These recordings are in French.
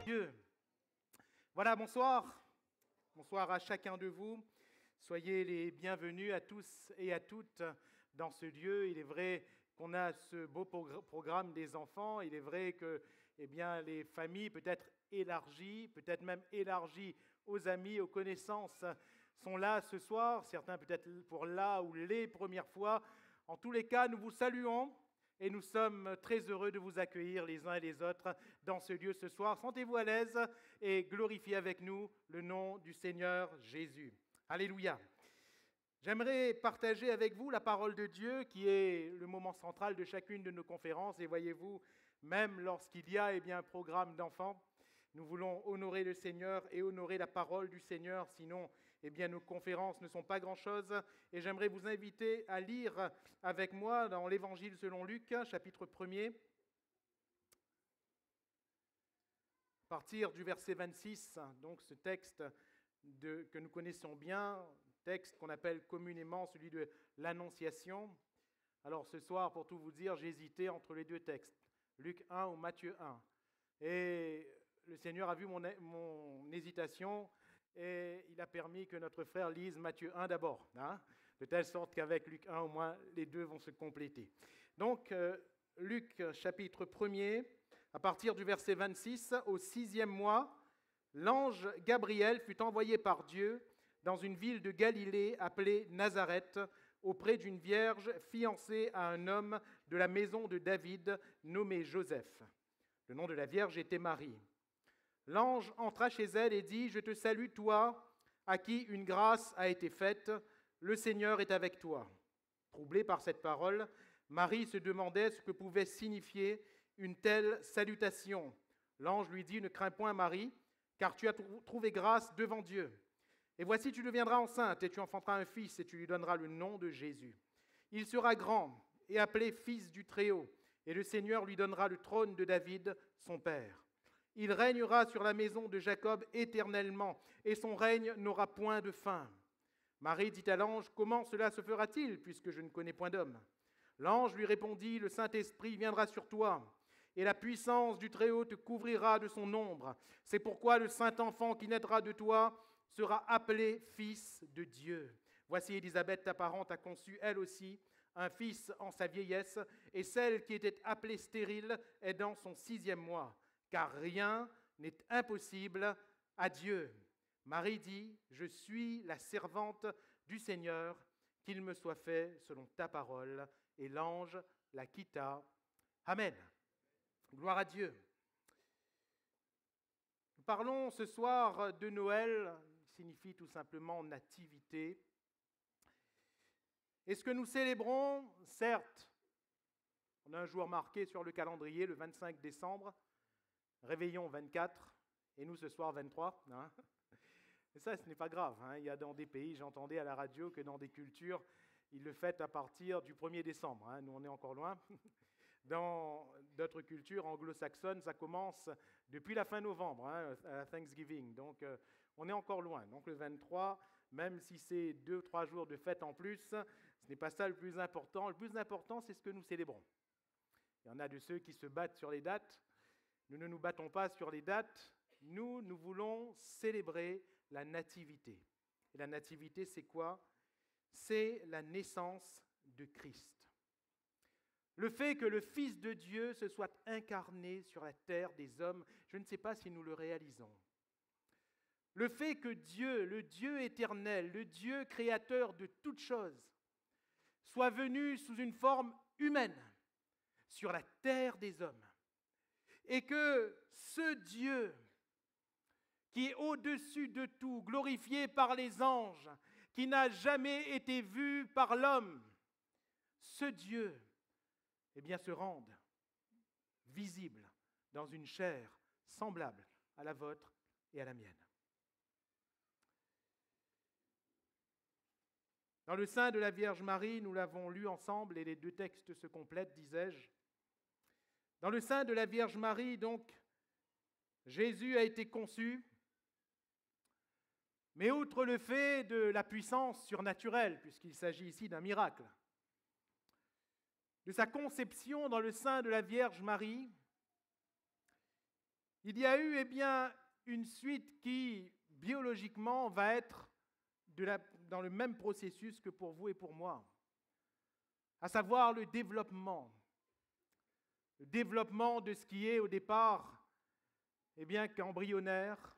Dieu. Voilà, bonsoir. Bonsoir à chacun de vous. Soyez les bienvenus à tous et à toutes dans ce lieu. Il est vrai qu'on a ce beau programme des enfants. Il est vrai que les familles, peut-être même élargies aux amis, aux connaissances, sont là ce soir. Certains peut-être pour là ou les premières fois. En tous les cas, nous vous saluons. Et nous sommes très heureux de vous accueillir les uns et les autres dans ce lieu ce soir. Sentez-vous à l'aise et glorifiez avec nous le nom du Seigneur Jésus. Alléluia. J'aimerais partager avec vous la parole de Dieu qui est le moment central de chacune de nos conférences. Et voyez-vous, même lorsqu'il y a un programme d'enfants, nous voulons honorer le Seigneur et honorer la parole du Seigneur. Sinon, nos conférences ne sont pas grand-chose. Et j'aimerais vous inviter à lire avec moi dans l'Évangile selon Luc, chapitre 1er, à partir du verset 26, donc ce texte que nous connaissons bien, texte qu'on appelle communément celui de l'Annonciation. Alors ce soir, pour tout vous dire, j'ai hésité entre les deux textes, Luc 1 ou Matthieu 1. Et le Seigneur a vu mon hésitation et il a permis que notre frère lise Matthieu 1 d'abord, de telle sorte qu'avec Luc 1, au moins, les deux vont se compléter. Donc, Luc chapitre 1er, à partir du verset 26, au 6e mois, l'ange Gabriel fut envoyé par Dieu dans une ville de Galilée appelée Nazareth, auprès d'une vierge fiancée à un homme de la maison de David nommé Joseph. Le nom de la vierge était Marie. L'ange entra chez elle et dit « Je te salue, toi, à qui une grâce a été faite, le Seigneur est avec toi. » Troublée par cette parole, Marie se demandait ce que pouvait signifier une telle salutation. L'ange lui dit « Ne crains point, Marie, car tu as trouvé grâce devant Dieu. Et voici, tu deviendras enceinte et tu enfanteras un fils et tu lui donneras le nom de Jésus. Il sera grand et appelé fils du Très-Haut, et le Seigneur lui donnera le trône de David, son père. Il régnera sur la maison de Jacob éternellement, et son règne n'aura point de fin. » Marie dit à l'ange, « Comment cela se fera-t-il, puisque je ne connais point d'homme ?» L'ange lui répondit, « Le Saint-Esprit viendra sur toi, et la puissance du Très-Haut te couvrira de son ombre. C'est pourquoi le Saint-Enfant qui naîtra de toi sera appelé Fils de Dieu. Voici Élisabeth, ta parente, a conçu elle aussi un fils en sa vieillesse, et celle qui était appelée stérile est dans son 6e mois. Car rien n'est impossible à Dieu. » Marie dit, « Je suis la servante du Seigneur, qu'il me soit fait selon ta parole. » Et l'ange la quitta. Amen. Gloire à Dieu. Nous parlons ce soir de Noël, qui signifie tout simplement nativité. Et ce que nous célébrons, certes, on a un jour marqué sur le calendrier, le 25 décembre, réveillon 24, et nous ce soir 23. Et ça, ce n'est pas grave. Il y a dans des pays, j'entendais à la radio que dans des cultures, ils le fêtent à partir du 1er décembre. Nous, on est encore loin. Dans d'autres cultures anglo-saxonnes, ça commence depuis la fin novembre, à Thanksgiving. Donc, on est encore loin. Donc, le 23, même si c'est 2-3 jours de fête en plus, ce n'est pas ça le plus important. Le plus important, c'est ce que nous célébrons. Il y en a de ceux qui se battent sur les dates. Nous ne nous battons pas sur les dates. Nous voulons célébrer la nativité. Et la nativité, c'est quoi ? C'est la naissance de Christ. Le fait que le Fils de Dieu se soit incarné sur la terre des hommes, je ne sais pas si nous le réalisons. Le fait que Dieu, le Dieu éternel, le Dieu créateur de toutes choses, soit venu sous une forme humaine sur la terre des hommes. Et que ce Dieu, qui est au-dessus de tout, glorifié par les anges, qui n'a jamais été vu par l'homme, ce Dieu, se rende visible dans une chair semblable à la vôtre et à la mienne. Dans le sein de la Vierge Marie, nous l'avons lu ensemble et les deux textes se complètent, disais-je. Dans le sein de la Vierge Marie, donc, Jésus a été conçu, mais outre le fait de la puissance surnaturelle, puisqu'il s'agit ici d'un miracle, de sa conception dans le sein de la Vierge Marie, il y a eu une suite qui, biologiquement, va être dans le même processus que pour vous et pour moi, à savoir le développement de ce qui est au départ qu'embryonnaire,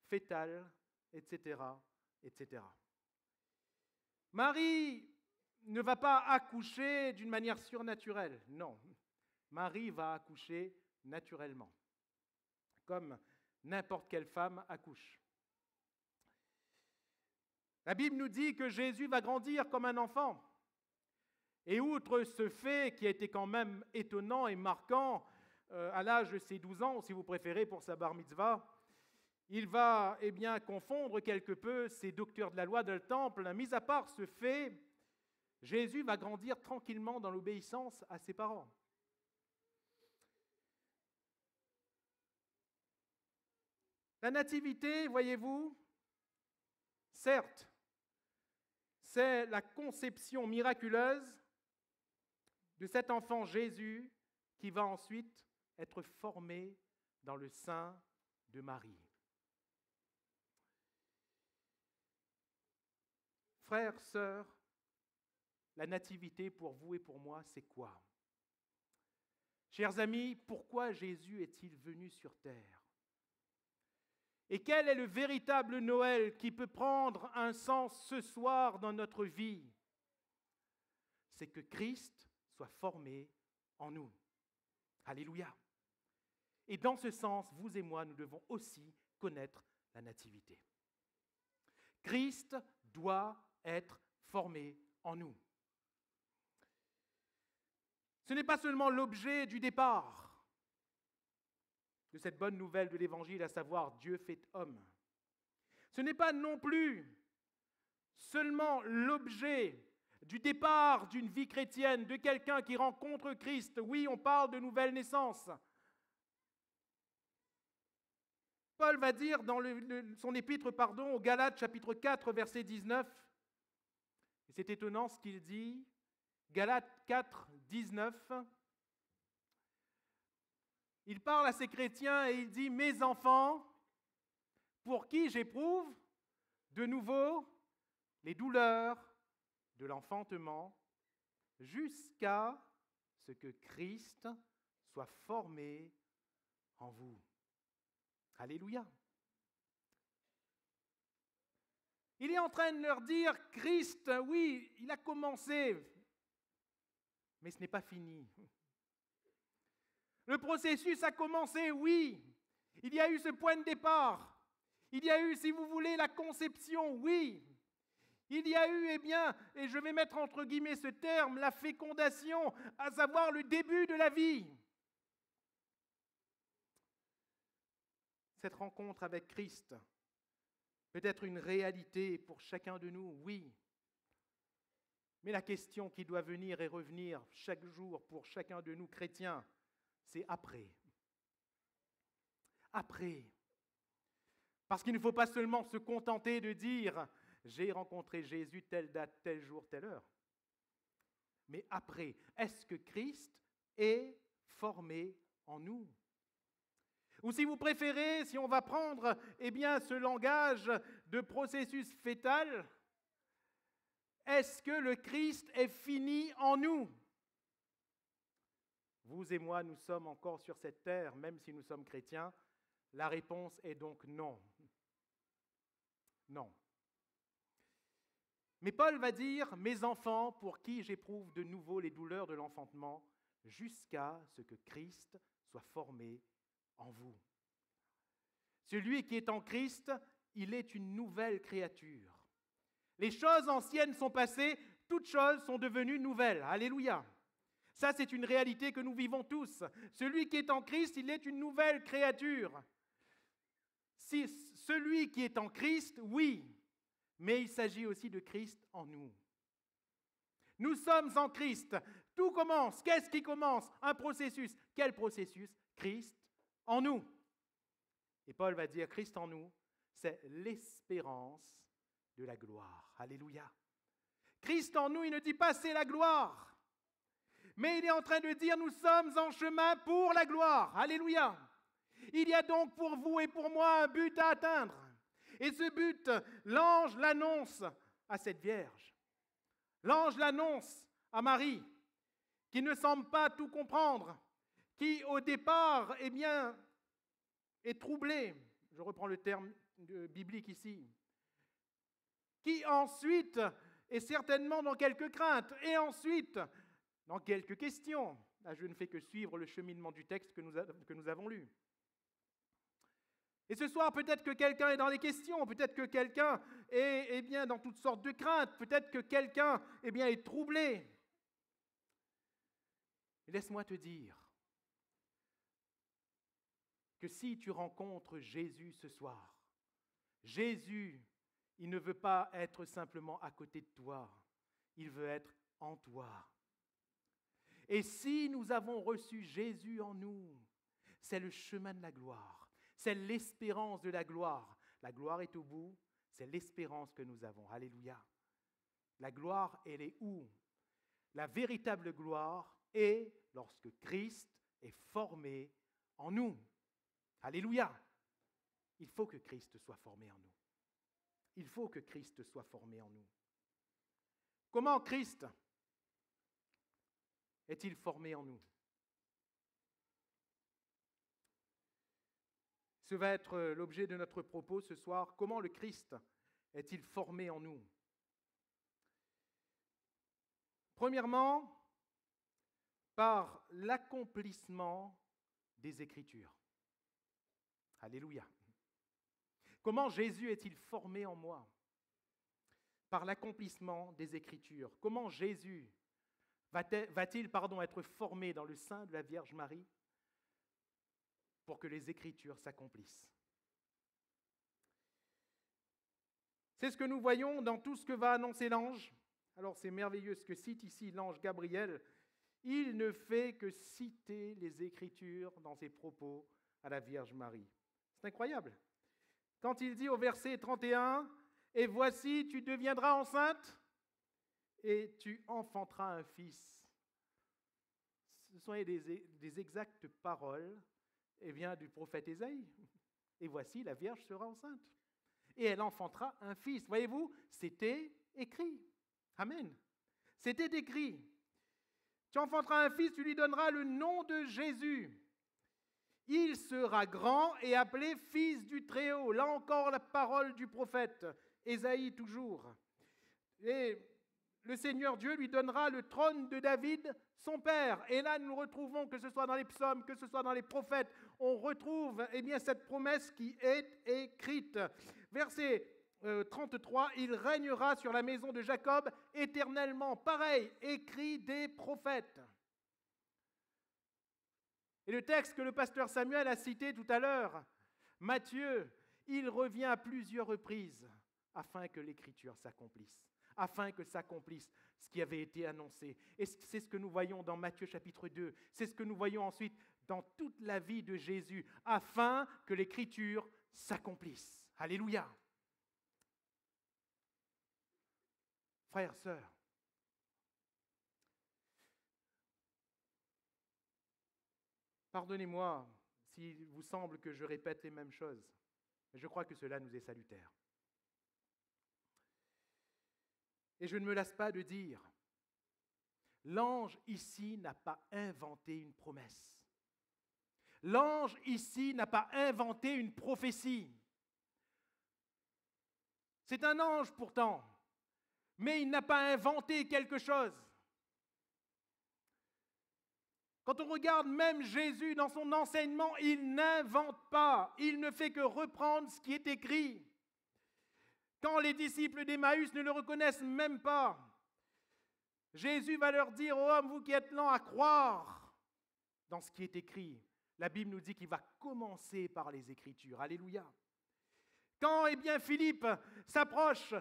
fœtal, etc., etc. Marie ne va pas accoucher d'une manière surnaturelle, non. Marie va accoucher naturellement, comme n'importe quelle femme accouche. La Bible nous dit que Jésus va grandir comme un enfant. Et outre ce fait qui a été quand même étonnant et marquant, à l'âge de ses 12 ans, si vous préférez, pour sa bar mitzvah, il va confondre quelque peu ces docteurs de la loi dans le temple. Mis à part ce fait, Jésus va grandir tranquillement dans l'obéissance à ses parents. La nativité, voyez-vous, certes, c'est la conception miraculeuse de cet enfant Jésus qui va ensuite être formé dans le sein de Marie. Frères, sœurs, la nativité pour vous et pour moi, c'est quoi? Chers amis, pourquoi Jésus est-il venu sur terre? Et quel est le véritable Noël qui peut prendre un sens ce soir dans notre vie? C'est que Christ soit formé en nous. Alléluia. Et dans ce sens, vous et moi, nous devons aussi connaître la nativité. Christ doit être formé en nous. Ce n'est pas seulement l'objet du départ de cette bonne nouvelle de l'Évangile, à savoir Dieu fait homme. Ce n'est pas non plus seulement l'objet du départ d'une vie chrétienne, de quelqu'un qui rencontre Christ. Oui, on parle de nouvelle naissance. Paul va dire dans son épître aux Galates, chapitre 4, verset 19, et c'est étonnant ce qu'il dit, Galates 4, 19, il parle à ces chrétiens et il dit « Mes enfants, pour qui j'éprouve de nouveau les douleurs de l'enfantement, jusqu'à ce que Christ soit formé en vous. » Alléluia. Il est en train de leur dire, Christ, oui, il a commencé, mais ce n'est pas fini. Le processus a commencé, oui. Il y a eu ce point de départ. Il y a eu, si vous voulez, la conception, oui. Il y a eu, et je vais mettre entre guillemets ce terme, la fécondation, à savoir le début de la vie. Cette rencontre avec Christ peut être une réalité pour chacun de nous, oui. Mais la question qui doit venir et revenir chaque jour pour chacun de nous chrétiens, c'est après. Après. Parce qu'il ne faut pas seulement se contenter de dire « j'ai rencontré Jésus telle date, tel jour, telle heure ». Mais après, est-ce que Christ est formé en nous? Ou si vous préférez, si on va prendre ce langage de processus fœtal, est-ce que le Christ est fini en nous? Vous et moi, nous sommes encore sur cette terre, même si nous sommes chrétiens. La réponse est donc non. Non. Mais Paul va dire « Mes enfants, pour qui j'éprouve de nouveau les douleurs de l'enfantement, jusqu'à ce que Christ soit formé en vous. » Celui qui est en Christ, il est une nouvelle créature. Les choses anciennes sont passées, toutes choses sont devenues nouvelles. Alléluia. Ça, c'est une réalité que nous vivons tous. Celui qui est en Christ, il est une nouvelle créature. Si celui qui est en Christ, oui, mais il s'agit aussi de Christ en nous. Nous sommes en Christ. Tout commence. Qu'est-ce qui commence? Un processus. Quel processus? Christ en nous. Et Paul va dire, Christ en nous, c'est l'espérance de la gloire. Alléluia. Christ en nous, il ne dit pas c'est la gloire, mais il est en train de dire nous sommes en chemin pour la gloire. Alléluia. Il y a donc pour vous et pour moi un but à atteindre. Et ce but, l'ange l'annonce à cette Vierge. L'ange l'annonce à Marie, qui ne semble pas tout comprendre, qui au départ, est troublée. Je reprends le terme biblique ici. Qui ensuite est certainement dans quelques craintes, et ensuite dans quelques questions. Là, je ne fais que suivre le cheminement du texte que nous avons lu. Et ce soir, peut-être que quelqu'un est dans les questions, peut-être que quelqu'un est dans toutes sortes de craintes, peut-être que quelqu'un est troublé. Laisse-moi te dire que si tu rencontres Jésus ce soir, Jésus, il ne veut pas être simplement à côté de toi, il veut être en toi. Et si nous avons reçu Jésus en nous, c'est le chemin de la gloire. C'est l'espérance de la gloire. La gloire est au bout, c'est l'espérance que nous avons. Alléluia. La gloire, elle est où? La véritable gloire est lorsque Christ est formé en nous. Alléluia. Il faut que Christ soit formé en nous. Il faut que Christ soit formé en nous. Comment Christ est-il formé en nous? Ce va être l'objet de notre propos ce soir. Comment le Christ est-il formé en nous? Premièrement, par l'accomplissement des Écritures. Alléluia. Comment Jésus est-il formé en moi? Par l'accomplissement des Écritures. Comment Jésus va-t-il être formé dans le sein de la Vierge Marie pour que les Écritures s'accomplissent? C'est ce que nous voyons dans tout ce que va annoncer l'ange. Alors c'est merveilleux ce que cite ici l'ange Gabriel. Il ne fait que citer les Écritures dans ses propos à la Vierge Marie. C'est incroyable. Quand il dit au verset 31, « Et voici, tu deviendras enceinte et tu enfanteras un fils. » Ce sont des exactes paroles du prophète Ésaïe. Et voici, la Vierge sera enceinte. Et elle enfantera un fils. Voyez-vous, c'était écrit. Amen. C'était écrit. Tu enfanteras un fils, tu lui donneras le nom de Jésus. Il sera grand et appelé fils du Très-Haut. Là encore, la parole du prophète, Ésaïe toujours. Et le Seigneur Dieu lui donnera le trône de David, son père. Et là, nous retrouvons, que ce soit dans les psaumes, que ce soit dans les prophètes, on retrouve cette promesse qui est écrite. Verset 33, « Il régnera sur la maison de Jacob éternellement. » Pareil, écrit des prophètes. Et le texte que le pasteur Samuel a cité tout à l'heure, Matthieu, il revient à plusieurs reprises afin que l'Écriture s'accomplisse, afin que s'accomplisse ce qui avait été annoncé. Et c'est ce que nous voyons dans Matthieu chapitre 2, c'est ce que nous voyons ensuite dans toute la vie de Jésus, afin que l'Écriture s'accomplisse. Alléluia. Frères, sœurs, pardonnez-moi s'il vous semble que je répète les mêmes choses, mais je crois que cela nous est salutaire. Et je ne me lasse pas de dire, l'ange ici n'a pas inventé une promesse. L'ange ici n'a pas inventé une prophétie. C'est un ange pourtant, mais il n'a pas inventé quelque chose. Quand on regarde même Jésus dans son enseignement, il n'invente pas, il ne fait que reprendre ce qui est écrit. Quand les disciples d'Emmaüs ne le reconnaissent même pas, Jésus va leur dire, « Ô hommes, vous qui êtes lents à croire dans ce qui est écrit. » La Bible nous dit qu'il va commencer par les Écritures. Alléluia. Quand Philippe s'approche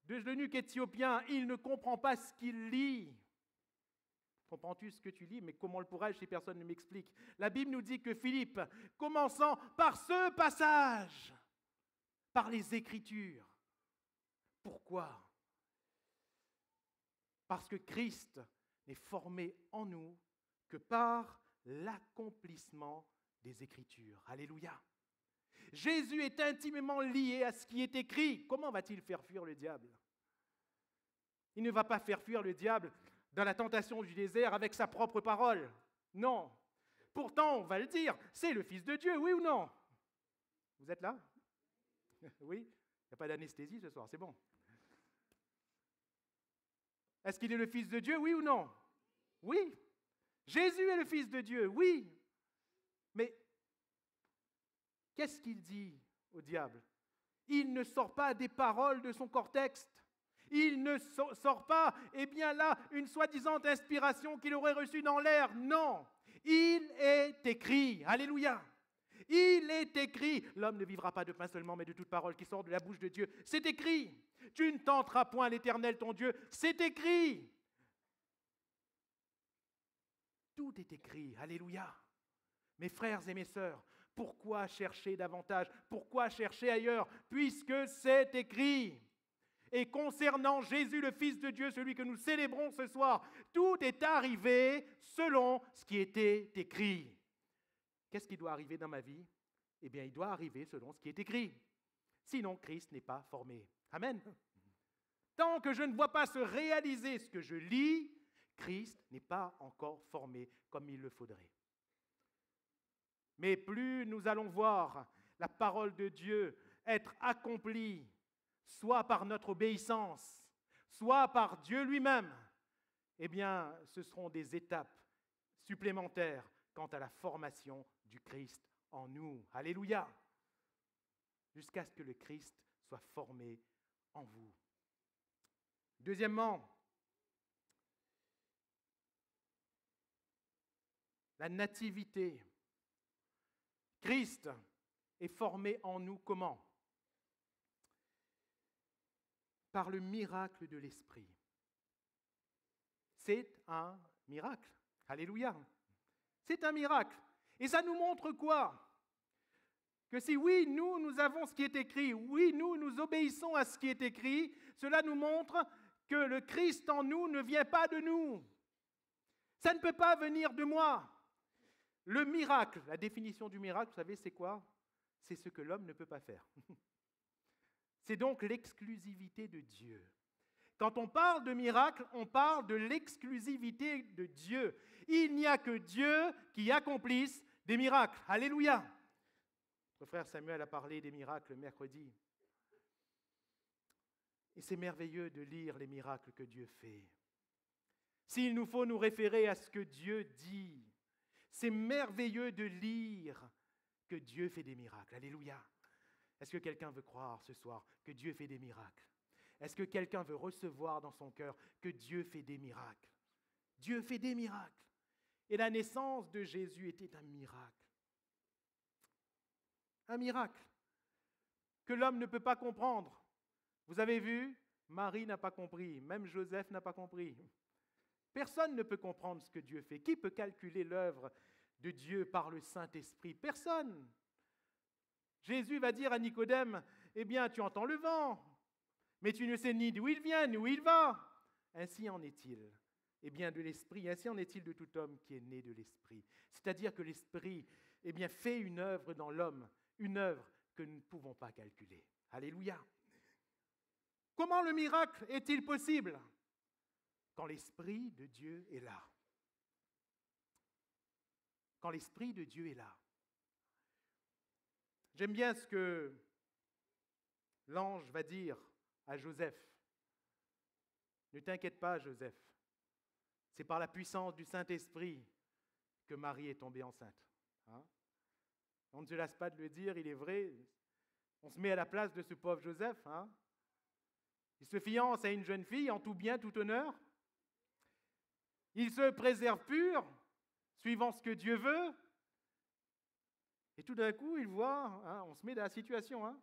de l'eunuque éthiopien, il ne comprend pas ce qu'il lit. Comprends-tu ce que tu lis? Mais comment le pourrais-je si personne ne m'explique? La Bible nous dit que Philippe, commençant par ce passage, par les Écritures. Pourquoi? Parce que Christ n'est formé en nous que par l'accomplissement des Écritures. Alléluia. Jésus est intimement lié à ce qui est écrit. Comment va-t-il faire fuir le diable? Il ne va pas faire fuir le diable dans la tentation du désert avec sa propre parole. Non. Pourtant, on va le dire, c'est le Fils de Dieu, oui ou non? Vous êtes là? Oui? Il n'y a pas d'anesthésie ce soir, c'est bon. Est-ce qu'il est le Fils de Dieu, oui ou non? Oui. Jésus est le Fils de Dieu, oui. Mais qu'est-ce qu'il dit au diable? Il ne sort pas des paroles de son cortex. Il ne sort pas, eh bien là, une soi-disant inspiration qu'il aurait reçue dans l'air. Non. Il est écrit. Alléluia. Il est écrit. L'homme ne vivra pas de pain seulement, mais de toute parole qui sort de la bouche de Dieu. C'est écrit. Tu ne tenteras point l'Éternel ton Dieu. C'est écrit. Tout est écrit. Alléluia. Mes frères et mes sœurs, pourquoi chercher davantage? Pourquoi chercher ailleurs? Puisque c'est écrit. Et concernant Jésus, le Fils de Dieu, celui que nous célébrons ce soir, tout est arrivé selon ce qui était écrit. Qu'est-ce qui doit arriver dans ma vie? Eh bien, il doit arriver selon ce qui est écrit. Sinon, Christ n'est pas formé. Amen. Tant que je ne vois pas se réaliser ce que je lis, Christ n'est pas encore formé comme il le faudrait. Mais plus nous allons voir la parole de Dieu être accomplie, soit par notre obéissance, soit par Dieu lui-même, eh bien, ce seront des étapes supplémentaires quant à la formation du Christ en nous. Alléluia! Jusqu'à ce que le Christ soit formé en vous. Deuxièmement, la nativité. Christ est formé en nous comment? Par le miracle de l'Esprit. C'est un miracle. Alléluia. C'est un miracle. Et ça nous montre quoi? Que si oui, nous avons ce qui est écrit, oui, nous obéissons à ce qui est écrit, cela nous montre que le Christ en nous ne vient pas de nous. Ça ne peut pas venir de moi. Le miracle, la définition du miracle, vous savez, c'est quoi? C'est ce que l'homme ne peut pas faire. C'est donc l'exclusivité de Dieu. Quand on parle de miracle, on parle de l'exclusivité de Dieu. Il n'y a que Dieu qui accomplisse des miracles. Alléluia. Notre frère Samuel a parlé des miracles mercredi. Et c'est merveilleux de lire les miracles que Dieu fait. S'il nous faut nous référer à ce que Dieu dit, c'est merveilleux de lire que Dieu fait des miracles. Alléluia. Est-ce que quelqu'un veut croire ce soir que Dieu fait des miracles? Est-ce que quelqu'un veut recevoir dans son cœur que Dieu fait des miracles? Dieu fait des miracles. Et la naissance de Jésus était un miracle. Un miracle que l'homme ne peut pas comprendre. Vous avez vu, Marie n'a pas compris, même Joseph n'a pas compris. Personne ne peut comprendre ce que Dieu fait. Qui peut calculer l'œuvre de Dieu par le Saint-Esprit? Personne. Jésus va dire à Nicodème, eh bien, tu entends le vent, mais tu ne sais ni d'où il vient, ni où il va. Ainsi en est-il. Eh bien, de l'Esprit, ainsi en est-il de tout homme qui est né de l'Esprit. C'est-à-dire que l'Esprit, eh bien, fait une œuvre dans l'homme, une œuvre que nous ne pouvons pas calculer. Alléluia. Comment le miracle est-il possible? Quand l'Esprit de Dieu est là. Quand l'Esprit de Dieu est là. J'aime bien ce que l'ange va dire à Joseph. Ne t'inquiète pas, Joseph. C'est par la puissance du Saint-Esprit que Marie est tombée enceinte. Hein? On ne se lasse pas de le dire, il est vrai. On se met à la place de ce pauvre Joseph. Hein? Il se fiance à une jeune fille en tout bien, tout honneur. Il se préserve pur, suivant ce que Dieu veut. Et tout d'un coup, il voit, hein, on se met dans la situation, hein,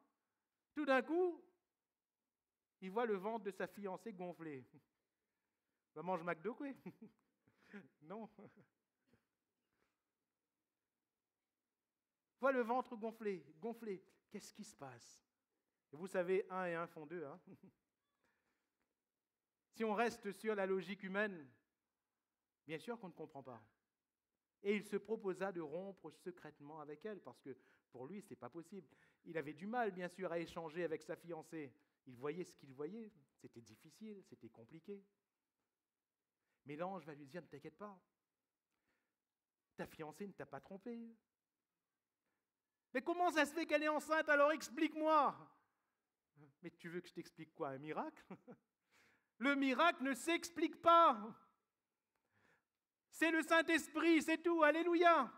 tout d'un coup, il voit le ventre de sa fiancée gonfler. Va manger McDo, quoi? Non. Il voit le ventre gonfler. Qu'est-ce qui se passe? Et vous savez, 1 et 1 font 2. Hein? Si on reste sur la logique humaine, bien sûr qu'on ne comprend pas. Et il se proposa de rompre secrètement avec elle, parce que pour lui, ce n'est pas possible. Il avait du mal, bien sûr, à échanger avec sa fiancée. Il voyait ce qu'il voyait. C'était difficile, c'était compliqué. Mais l'ange va lui dire, ne t'inquiète pas. Ta fiancée ne t'a pas trompé. Mais comment ça se fait qu'elle est enceinte? Alors explique-moi. Mais tu veux que je t'explique quoi? Un miracle? Le miracle ne s'explique pas. C'est le Saint-Esprit, c'est tout. Alléluia.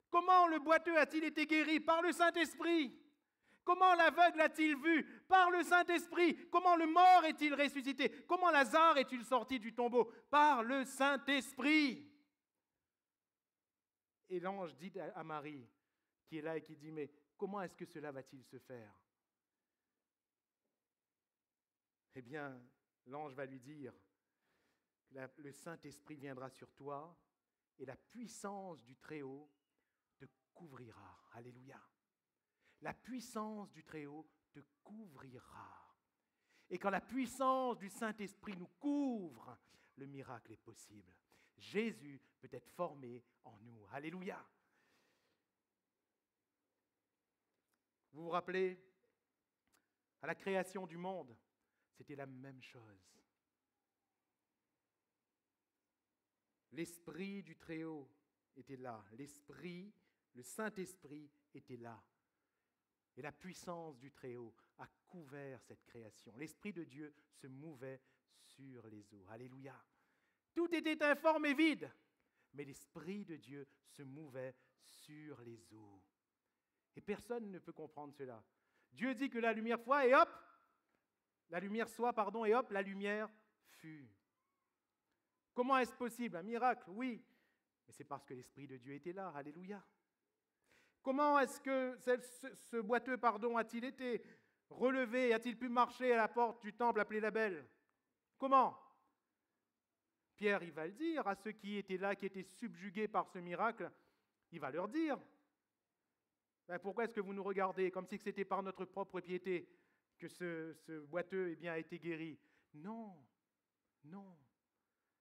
Comment le boiteux a-t-il été guéri? Par le Saint-Esprit. Comment l'aveugle a-t-il vu? Par le Saint-Esprit. Comment le mort est-il ressuscité? Comment Lazare est-il sorti du tombeau? Par le Saint-Esprit. Et l'ange dit à Marie, qui est là et qui dit, mais comment est-ce que cela va-t-il se faire? Eh bien, l'ange va lui dire, le Saint-Esprit viendra sur toi et la puissance du Très-Haut te couvrira. Alléluia. La puissance du Très-Haut te couvrira. Et quand la puissance du Saint-Esprit nous couvre, le miracle est possible. Jésus peut être formé en nous. Alléluia. Vous vous rappelez, à la création du monde, c'était la même chose. L'Esprit du Très-Haut était là. L'Esprit, le Saint-Esprit était là. Et la puissance du Très-Haut a couvert cette création. L'Esprit de Dieu se mouvait sur les eaux. Alléluia. Tout était informe et vide, mais l'Esprit de Dieu se mouvait sur les eaux. Et personne ne peut comprendre cela. Dieu dit que la lumière soit, et hop, la lumière fut. Comment est-ce possible? Un miracle, oui. Mais c'est parce que l'Esprit de Dieu était là. Alléluia. Comment est-ce que ce boiteux a-t-il été relevé? A-t-il pu marcher à la porte du temple appelé la Belle? Comment? Pierre, il va le dire à ceux qui étaient là, qui étaient subjugués par ce miracle. Il va leur dire, pourquoi est-ce que vous nous regardez comme si c'était par notre propre piété que ce boiteux a été guéri? Non, non.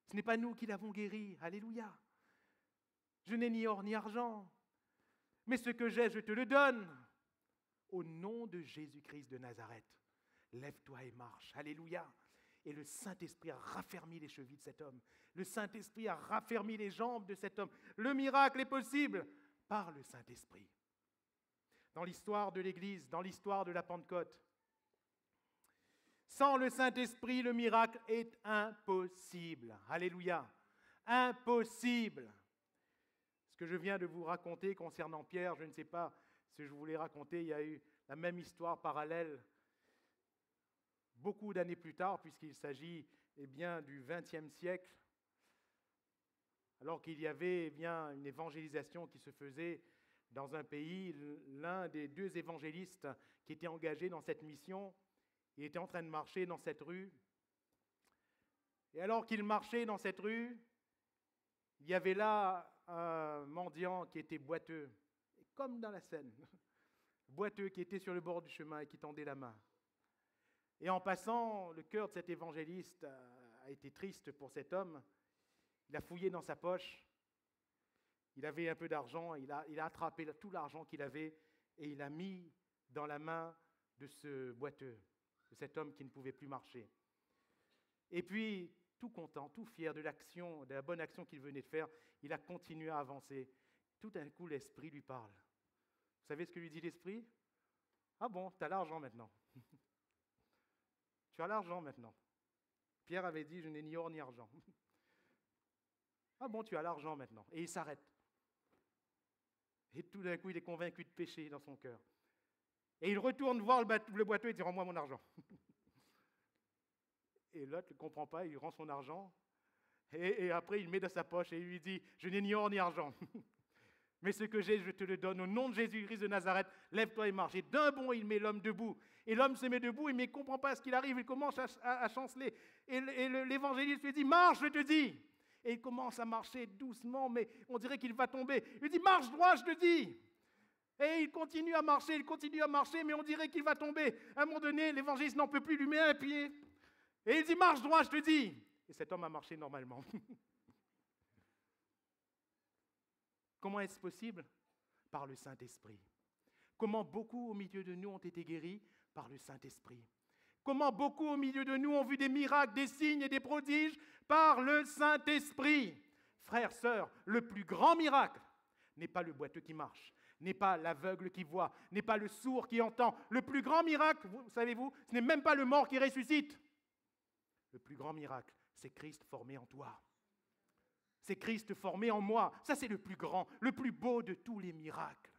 Ce n'est pas nous qui l'avons guéri. Alléluia. Je n'ai ni or ni argent. Mais ce que j'ai, je te le donne. Au nom de Jésus-Christ de Nazareth, lève-toi et marche. Alléluia. Et le Saint-Esprit a raffermi les chevilles de cet homme. Le Saint-Esprit a raffermi les jambes de cet homme. Le miracle est possible par le Saint-Esprit. Dans l'histoire de l'Église, dans l'histoire de la Pentecôte, sans le Saint-Esprit, le miracle est impossible. Alléluia. Impossible. Ce que je viens de vous raconter concernant Pierre, je ne sais pas si je voulais raconter, il y a eu la même histoire parallèle beaucoup d'années plus tard, puisqu'il s'agit du XXe siècle, alors qu'il y avait une évangélisation qui se faisait dans un pays. L'un des deux évangélistes qui étaient engagés dans cette mission, il était en train de marcher dans cette rue. Et alors qu'il marchait dans cette rue, il y avait là un mendiant qui était boiteux, comme dans la scène, boiteux qui était sur le bord du chemin et qui tendait la main. Et en passant, le cœur de cet évangéliste a été triste pour cet homme. Il a fouillé dans sa poche, il avait un peu d'argent, il a attrapé tout l'argent qu'il avait et il a mis dans la main de ce boiteux, de cet homme qui ne pouvait plus marcher. Et puis, tout content, tout fier de l'action, de la bonne action qu'il venait de faire, il a continué à avancer. Tout d'un coup, l'Esprit lui parle. Vous savez ce que lui dit l'Esprit? Ah bon, tu as l'argent maintenant. Tu as l'argent maintenant. Pierre avait dit, je n'ai ni or ni argent. Ah bon, tu as l'argent maintenant. Et il s'arrête. Et tout d'un coup, il est convaincu de péché dans son cœur. Et il retourne voir le boiteux et dit, rends-moi mon argent. Et l'autre ne comprend pas, il rend son argent. Et après, il le met dans sa poche et il lui dit, je n'ai ni or ni argent. Mais ce que j'ai, je te le donne. Au nom de Jésus-Christ de Nazareth, lève-toi et marche. Et d'un bond, il met l'homme debout. Et l'homme se met debout, mais il ne comprend pas ce qu'il arrive. Il commence à chanceler. Et l'évangéliste lui dit, marche, je te dis. Et il commence à marcher doucement, mais on dirait qu'il va tomber. Il dit, marche droit, je te dis. Et il continue à marcher, mais on dirait qu'il va tomber. À un moment donné, l'évangéliste n'en peut plus, lui met un pied. Et il dit, marche droit, je te dis. Et cet homme a marché normalement. Comment est-ce possible? Par le Saint-Esprit. Comment beaucoup au milieu de nous ont été guéris? Par le Saint-Esprit. Comment beaucoup au milieu de nous ont vu des miracles, des signes et des prodiges? Par le Saint-Esprit. Frères, sœurs, le plus grand miracle n'est pas le boiteux qui marche, n'est pas l'aveugle qui voit, n'est pas le sourd qui entend. Le plus grand miracle, savez-vous, ce n'est même pas le mort qui ressuscite. Le plus grand miracle, c'est Christ formé en toi. C'est Christ formé en moi. Ça, c'est le plus grand, le plus beau de tous les miracles.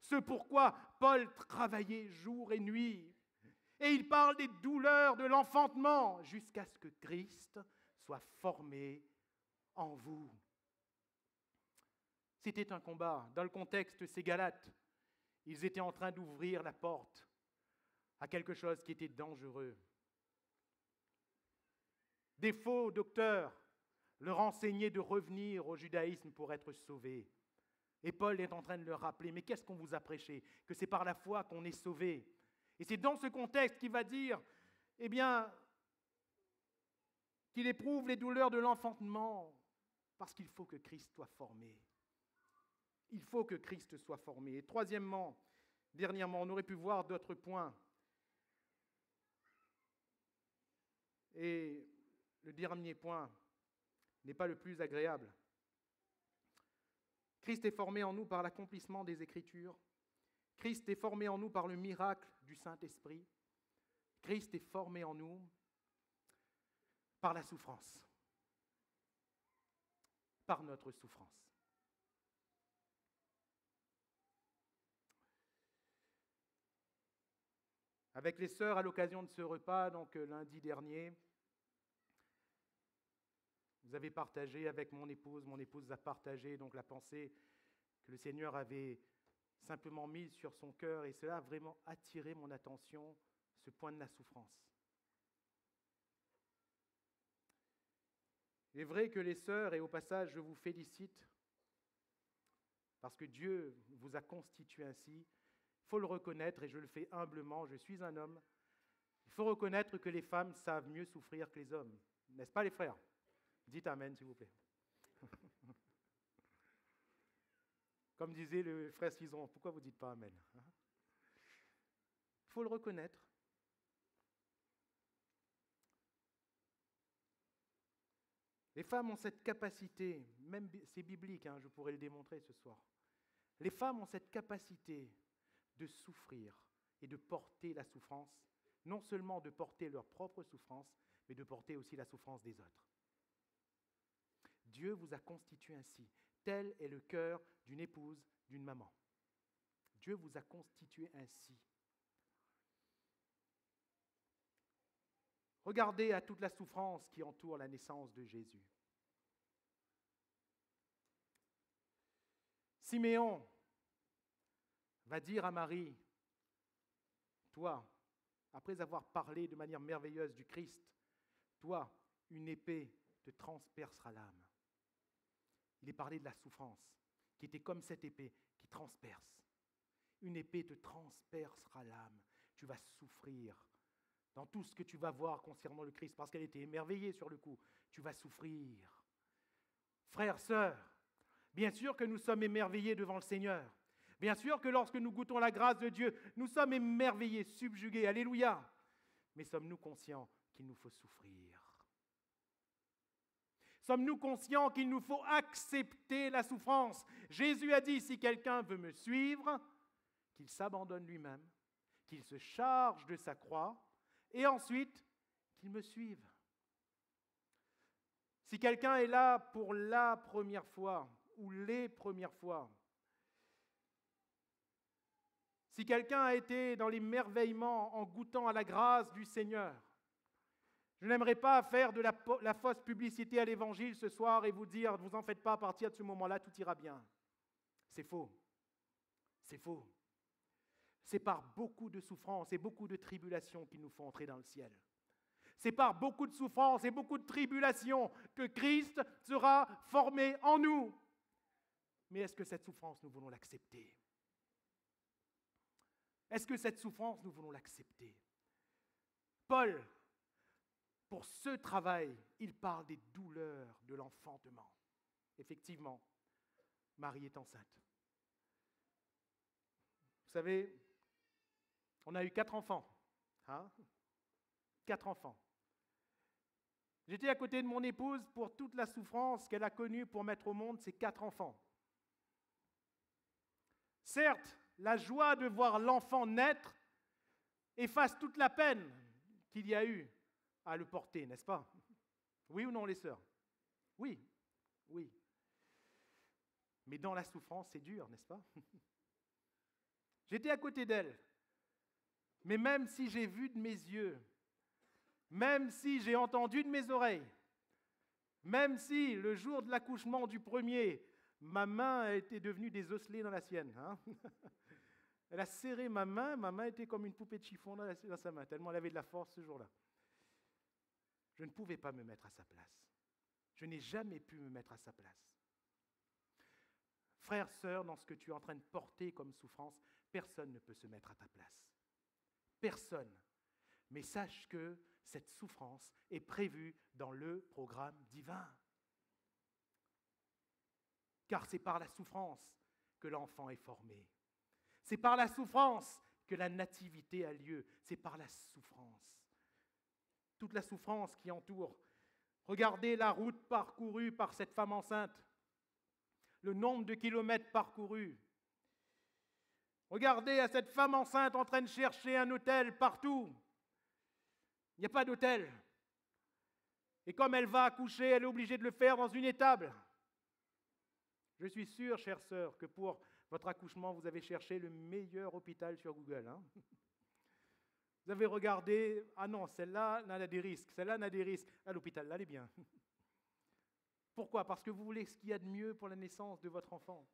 Ce pourquoi Paul travaillait jour et nuit. Et il parle des douleurs de l'enfantement jusqu'à ce que Christ soit formé en vous. C'était un combat. Dans le contexte, ces Galates, ils étaient en train d'ouvrir la porte à quelque chose qui était dangereux. Des faux docteurs leur enseignaient de revenir au judaïsme pour être sauvés. Et Paul est en train de leur rappeler, mais qu'est-ce qu'on vous a prêché? Que c'est par la foi qu'on est sauvé. Et c'est dans ce contexte qu'il va dire, eh bien, qu'il éprouve les douleurs de l'enfantement, parce qu'il faut que Christ soit formé. Il faut que Christ soit formé. Et troisièmement, dernièrement, on aurait pu voir d'autres points. Et le dernier point n'est pas le plus agréable. Christ est formé en nous par l'accomplissement des Écritures. Christ est formé en nous par le miracle du Saint-Esprit. Christ est formé en nous par la souffrance, par notre souffrance. Avec les sœurs, à l'occasion de ce repas, donc lundi dernier, vous avez partagé avec mon épouse a partagé donc la pensée que le Seigneur avait simplement mise sur son cœur, et cela a vraiment attiré mon attention, ce point de la souffrance. Il est vrai que les sœurs, et au passage je vous félicite, parce que Dieu vous a constitué ainsi, il faut le reconnaître, et je le fais humblement, je suis un homme, il faut reconnaître que les femmes savent mieux souffrir que les hommes. N'est-ce pas les frères? Dites Amen, s'il vous plaît. Comme disait le frère Cison, pourquoi vous ne dites pas Amen? Il faut le reconnaître. Les femmes ont cette capacité, même c'est biblique, je pourrais le démontrer ce soir. Les femmes ont cette capacité de souffrir et de porter la souffrance, non seulement de porter leur propre souffrance, mais de porter aussi la souffrance des autres. Dieu vous a constitué ainsi. Tel est le cœur d'une épouse, d'une maman. Dieu vous a constitué ainsi. Regardez à toute la souffrance qui entoure la naissance de Jésus. Siméon va dire à Marie, toi, après avoir parlé de manière merveilleuse du Christ, toi, une épée te transpercera l'âme. Il est parlé de la souffrance, qui était comme cette épée qui transperce. Une épée te transpercera l'âme. Tu vas souffrir dans tout ce que tu vas voir concernant le Christ, parce qu'elle était émerveillée sur le coup. Tu vas souffrir. Frères, sœurs, bien sûr que nous sommes émerveillés devant le Seigneur. Bien sûr que lorsque nous goûtons la grâce de Dieu, nous sommes émerveillés, subjugués. Alléluia. Mais sommes-nous conscients qu'il nous faut souffrir? Sommes-nous conscients qu'il nous faut accepter la souffrance? Jésus a dit, si quelqu'un veut me suivre, qu'il s'abandonne lui-même, qu'il se charge de sa croix, et ensuite qu'il me suive. Si quelqu'un est là pour la première fois, ou les premières fois, si quelqu'un a été dans l'émerveillement en goûtant à la grâce du Seigneur, je n'aimerais pas faire de la fausse publicité à l'Évangile ce soir et vous dire, ne vous en faites pas, à partir de ce moment-là, tout ira bien. C'est faux. C'est faux. C'est par beaucoup de souffrances et beaucoup de tribulations qu'il nous faut entrer dans le ciel. C'est par beaucoup de souffrances et beaucoup de tribulations que Christ sera formé en nous. Mais est-ce que cette souffrance, nous voulons l'accepter? Est-ce que cette souffrance, nous voulons l'accepter? Paul, pour ce travail, il parle des douleurs de l'enfantement. Effectivement, Marie est enceinte. Vous savez, on a eu 4 enfants. 4 enfants. J'étais à côté de mon épouse pour toute la souffrance qu'elle a connue pour mettre au monde ses 4 enfants. Certes, la joie de voir l'enfant naître efface toute la peine qu'il y a eu à le porter, n'est-ce pas? Oui ou non, les sœurs? Oui, oui. Mais dans la souffrance, c'est dur, n'est-ce pas? J'étais à côté d'elle. Mais même si j'ai vu de mes yeux, même si j'ai entendu de mes oreilles, même si le jour de l'accouchement du premier, ma main était devenue des osselets dans la sienne. Elle a serré ma main était comme une poupée de chiffon dans sa main, tellement elle avait de la force ce jour-là. Je ne pouvais pas me mettre à sa place. Je n'ai jamais pu me mettre à sa place. Frère, sœur, dans ce que tu es en train de porter comme souffrance, personne ne peut se mettre à ta place. Personne. Mais sache que cette souffrance est prévue dans le programme divin. Car c'est par la souffrance que l'enfant est formé. C'est par la souffrance que la nativité a lieu. C'est par la souffrance. Toute la souffrance qui entoure. Regardez la route parcourue par cette femme enceinte. Le nombre de kilomètres parcourus. Regardez à cette femme enceinte en train de chercher un hôtel partout. Il n'y a pas d'hôtel. Et comme elle va accoucher, elle est obligée de le faire dans une étable. Je suis sûr, chère sœur, que pour votre accouchement, vous avez cherché le meilleur hôpital sur Google. Vous avez regardé, ah non, celle-là n'a des risques, celle-là n'a des risques. Ah, l'hôpital, là, elle est bien. Pourquoi? Parce que vous voulez ce qu'il y a de mieux pour la naissance de votre enfant.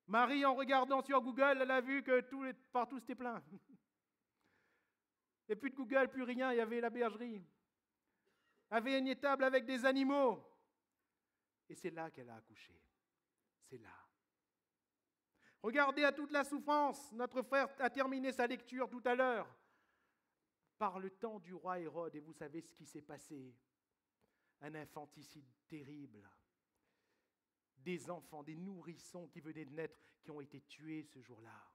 Marie, en regardant sur Google, elle a vu que partout c'était plein. Et plus de Google, plus rien, il y avait la bergerie. Il y avait une étable avec des animaux. Et c'est là qu'elle a accouché. C'est là. Regardez à toute la souffrance. Notre frère a terminé sa lecture tout à l'heure. Par le temps du roi Hérode, et vous savez ce qui s'est passé. Un infanticide terrible. Des enfants, des nourrissons qui venaient de naître, qui ont été tués ce jour-là.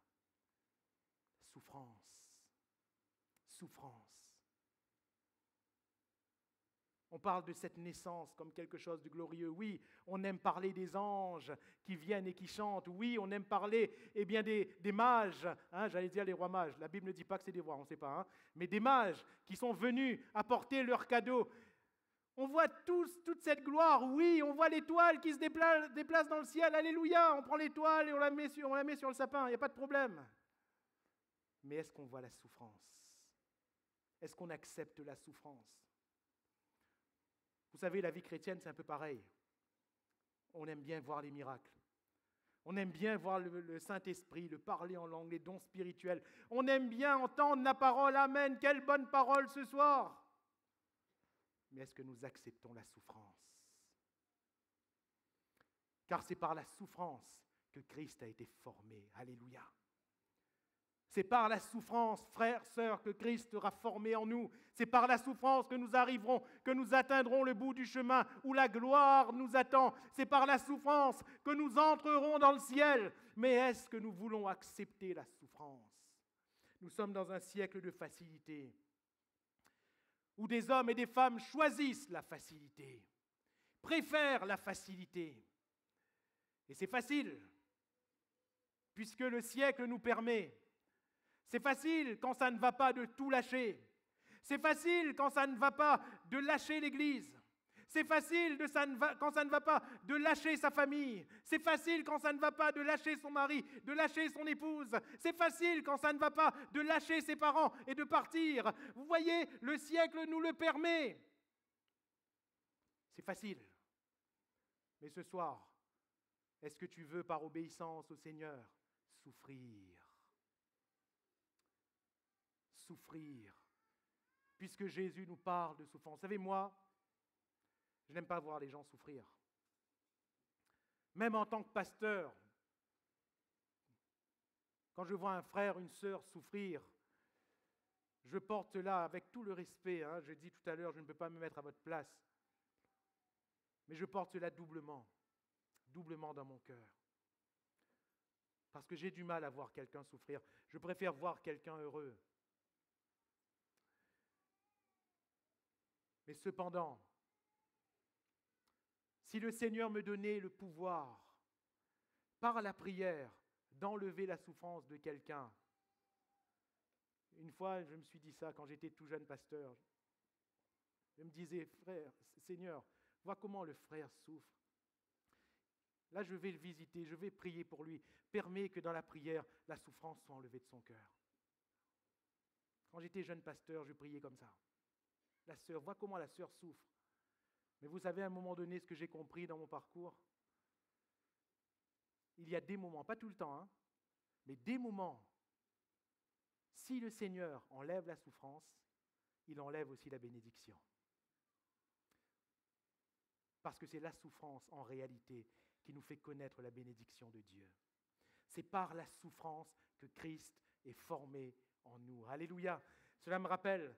Souffrance. Souffrance. On parle de cette naissance comme quelque chose de glorieux. Oui, on aime parler des anges qui viennent et qui chantent. Oui, on aime parler des mages. J'allais dire les rois mages. La Bible ne dit pas que c'est des rois, on ne sait pas. Mais des mages qui sont venus apporter leurs cadeaux. On voit toute cette gloire. Oui, on voit l'étoile qui se déplace dans le ciel. Alléluia, on prend l'étoile et on la met sur le sapin. Il n'y a pas de problème. Mais est-ce qu'on voit la souffrance? Est-ce qu'on accepte la souffrance? Vous savez, la vie chrétienne, c'est un peu pareil. On aime bien voir les miracles. On aime bien voir le Saint-Esprit, le parler en langue, les dons spirituels. On aime bien entendre la parole. Amen, quelle bonne parole ce soir. Mais est-ce que nous acceptons la souffrance? Car c'est par la souffrance que Christ a été formé. Alléluia. C'est par la souffrance, frères, sœurs, que Christ sera formé en nous. C'est par la souffrance que nous arriverons, que nous atteindrons le bout du chemin où la gloire nous attend. C'est par la souffrance que nous entrerons dans le ciel. Mais est-ce que nous voulons accepter la souffrance? Nous sommes dans un siècle de facilité, où des hommes et des femmes choisissent la facilité, préfèrent la facilité. Et c'est facile, puisque le siècle nous permet. C'est facile quand ça ne va pas de tout lâcher. C'est facile quand ça ne va pas de lâcher l'Église. C'est facile quand ça ne va pas de lâcher sa famille. C'est facile quand ça ne va pas de lâcher son mari, de lâcher son épouse. C'est facile quand ça ne va pas de lâcher ses parents et de partir. Vous voyez, le siècle nous le permet. C'est facile. Mais ce soir, est-ce que tu veux, par obéissance au Seigneur, souffrir? Souffrir. Puisque Jésus nous parle de souffrance. Vous savez, moi, je n'aime pas voir les gens souffrir. Même en tant que pasteur, quand je vois un frère, une sœur souffrir, je porte cela avec tout le respect. Je dis tout à l'heure, je ne peux pas me mettre à votre place. Mais je porte cela doublement. doublement dans mon cœur. Parce que j'ai du mal à voir quelqu'un souffrir. Je préfère voir quelqu'un heureux. Mais cependant, si le Seigneur me donnait le pouvoir, par la prière, d'enlever la souffrance de quelqu'un. Une fois, je me suis dit ça quand j'étais tout jeune pasteur. Je me disais, frère, Seigneur, vois comment le frère souffre. Là, je vais le visiter, je vais prier pour lui. Permets que dans la prière, la souffrance soit enlevée de son cœur. Quand j'étais jeune pasteur, je priais comme ça. La sœur, vois comment la sœur souffre. Mais vous savez, à un moment donné, ce que j'ai compris dans mon parcours, il y a des moments, pas tout le temps, hein, mais des moments, si le Seigneur enlève la souffrance, il enlève aussi la bénédiction. Parce que c'est la souffrance, en réalité, qui nous fait connaître la bénédiction de Dieu. C'est par la souffrance que Christ est formé en nous. Alléluia. Cela me rappelle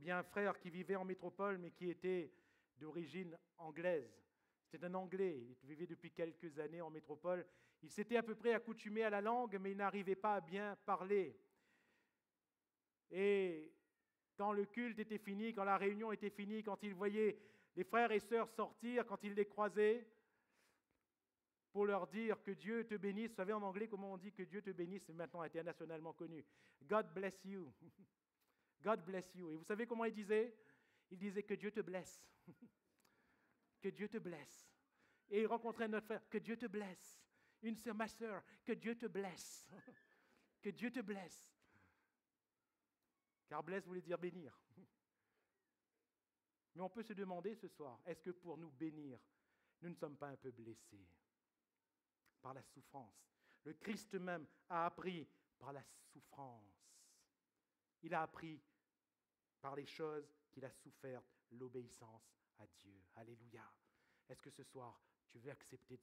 un frère qui vivait en métropole, mais qui était d'origine anglaise. C'était un Anglais, il vivait depuis quelques années en métropole. Il s'était à peu près accoutumé à la langue, mais il n'arrivait pas à bien parler. Et quand le culte était fini, quand la réunion était finie, quand il voyait les frères et sœurs sortir, quand il les croisait, pour leur dire que Dieu te bénisse. Vous savez en anglais comment on dit que Dieu te bénisse, c'est maintenant internationalement connu. God bless you. God bless you. Et vous savez comment il disait? Il disait que Dieu te blesse. Que Dieu te blesse. Et il rencontrait notre frère, que Dieu te blesse. Une sœur, ma sœur, que Dieu te blesse. Que Dieu te blesse. Car blesse voulait dire bénir. Mais on peut se demander ce soir, est-ce que pour nous bénir, nous ne sommes pas un peu blessés par la souffrance? Le Christ même a appris par la souffrance. Il a appris par les choses qu'il a souffert, l'obéissance à Dieu. Alléluia. Est-ce que ce soir, tu veux accepter de